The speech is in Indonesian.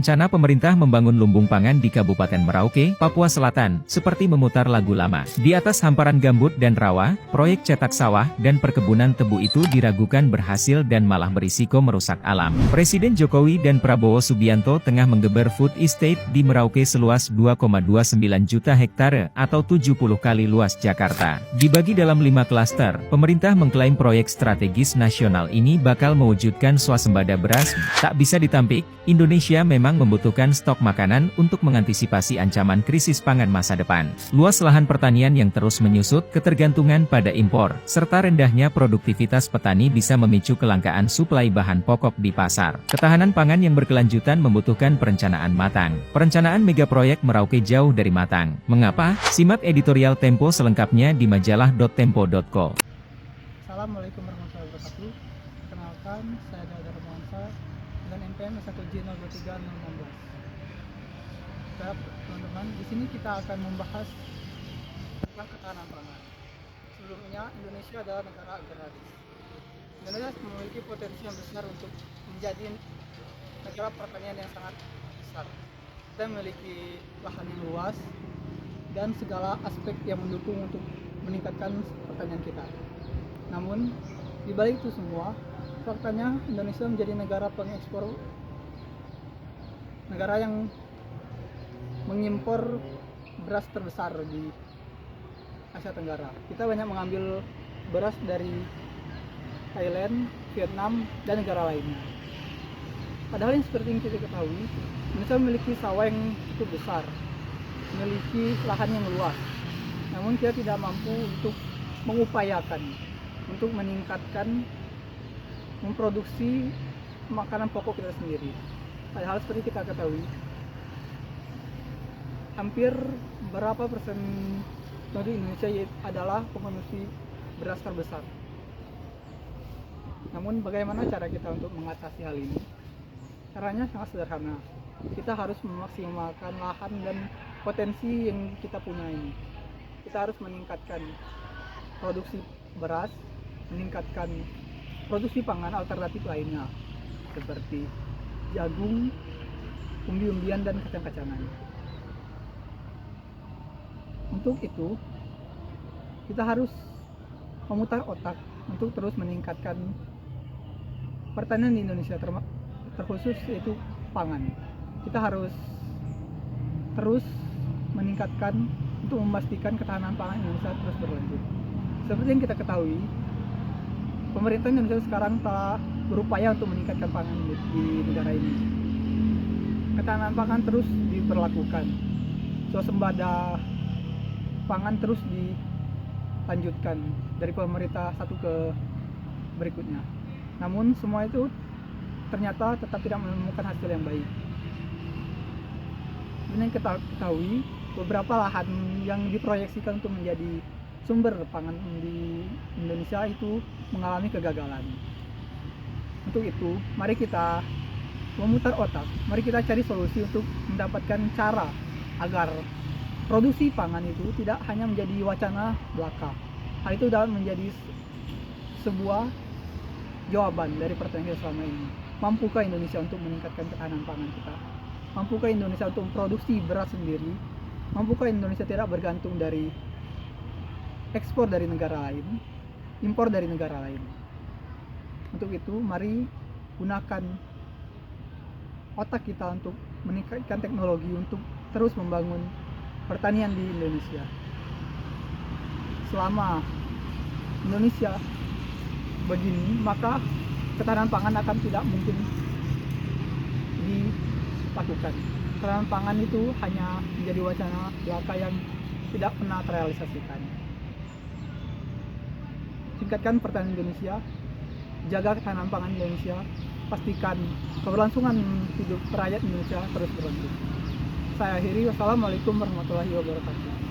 Rencana pemerintah membangun lumbung pangan di Kabupaten Merauke, Papua Selatan, seperti memutar lagu lama. Di atas hamparan gambut dan rawa, proyek cetak sawah dan perkebunan tebu itu diragukan berhasil dan malah berisiko merusak alam. Presiden Jokowi dan Prabowo Subianto tengah menggeber food estate di Merauke seluas 2,29 juta hektare atau 70 kali luas Jakarta. Dibagi dalam 5 klaster, pemerintah mengklaim proyek strategis nasional ini bakal mewujudkan swasembada beras. Tak bisa ditampik, Indonesia memang membutuhkan stok makanan untuk mengantisipasi ancaman krisis pangan masa depan. Luas lahan pertanian yang terus menyusut, ketergantungan pada impor, serta rendahnya produktivitas petani bisa memicu kelangkaan suplai bahan pokok di pasar. Ketahanan pangan yang berkelanjutan membutuhkan perencanaan matang. Perencanaan megaproyek Merauke jauh dari matang. Mengapa? Simak editorial Tempo selengkapnya di majalah.tempo.co. Assalamualaikum warahmatullahi wabarakatuh. Perkenalkan, saya Dadar Monsa dengan NPM 1J023016. Teman-teman, di sini kita akan membahas tentang ketahanan pangan. Sebelumnya, Indonesia adalah negara agraris. Indonesia memiliki potensi yang besar untuk menjadi negara pertanian yang sangat besar. Kita memiliki lahan yang luas dan segala aspek yang mendukung untuk meningkatkan pertanian kita. Namun, di balik itu semua, faktanya Indonesia menjadi negara pengekspor, negara yang mengimpor beras terbesar di Asia Tenggara. Kita banyak mengambil beras dari Thailand, Vietnam, dan negara lainnya. Padahal yang seperti yang kita ketahui, Indonesia memiliki sawah yang cukup besar, memiliki lahan yang luas. Namun kita tidak mampu untuk mengupayakan untuk meningkatkan memproduksi makanan pokok kita sendiri. Padahal seperti kita ketahui, hampir berapa persen penduduk Indonesia adalah pengonsumsi beras terbesar. Namun bagaimana cara kita untuk mengatasi hal ini? Caranya sangat sederhana. Kita harus memaksimalkan lahan dan potensi yang kita punya ini. Kita harus meningkatkan produksi beras, meningkatkan produksi pangan alternatif lainnya seperti jagung, umbi-umbian, dan kacang-kacangan. Untuk itu, kita harus memutar otak untuk terus meningkatkan pertanian di Indonesia, terkhusus yaitu pangan. Kita harus terus meningkatkan untuk memastikan ketahanan pangan Indonesia terus berlanjut. Seperti yang kita ketahui, pemerintah Indonesia sekarang telah berupaya untuk meningkatkan pangan di negara ini. Ketahanan pangan terus diberlakukan, swasembada pangan terus dilanjutkan dari pemerintah satu ke berikutnya. Namun semua itu ternyata tetap tidak menemukan hasil yang baik. Dan yang kita ketahui, beberapa lahan yang diproyeksikan untuk menjadi sumber pangan di Indonesia itu mengalami kegagalan. Untuk itu, mari kita memutar otak, mari kita cari solusi untuk mendapatkan cara agar produksi pangan itu tidak hanya menjadi wacana belaka. Hal itu dapat menjadi sebuah jawaban dari pertanyaan selama ini. Mampukah Indonesia untuk meningkatkan ketahanan pangan kita? Mampukah Indonesia untuk memproduksi beras sendiri? Mampukah Indonesia tidak bergantung dari ekspor dari negara lain, impor dari negara lain? Untuk itu, mari gunakan otak kita untuk meningkatkan teknologi untuk terus membangun pertanian di Indonesia. Selama Indonesia begini, maka ketahanan pangan akan tidak mungkin dilakukan. Ketahanan pangan itu hanya menjadi wacana belaka yang tidak pernah terrealisasikan. Tingkatkan pertanian Indonesia, jaga ketahanan pangan Indonesia, pastikan keberlangsungan hidup rakyat Indonesia terus berlanjut. Saya akhiri, wassalamualaikum warahmatullahi wabarakatuh.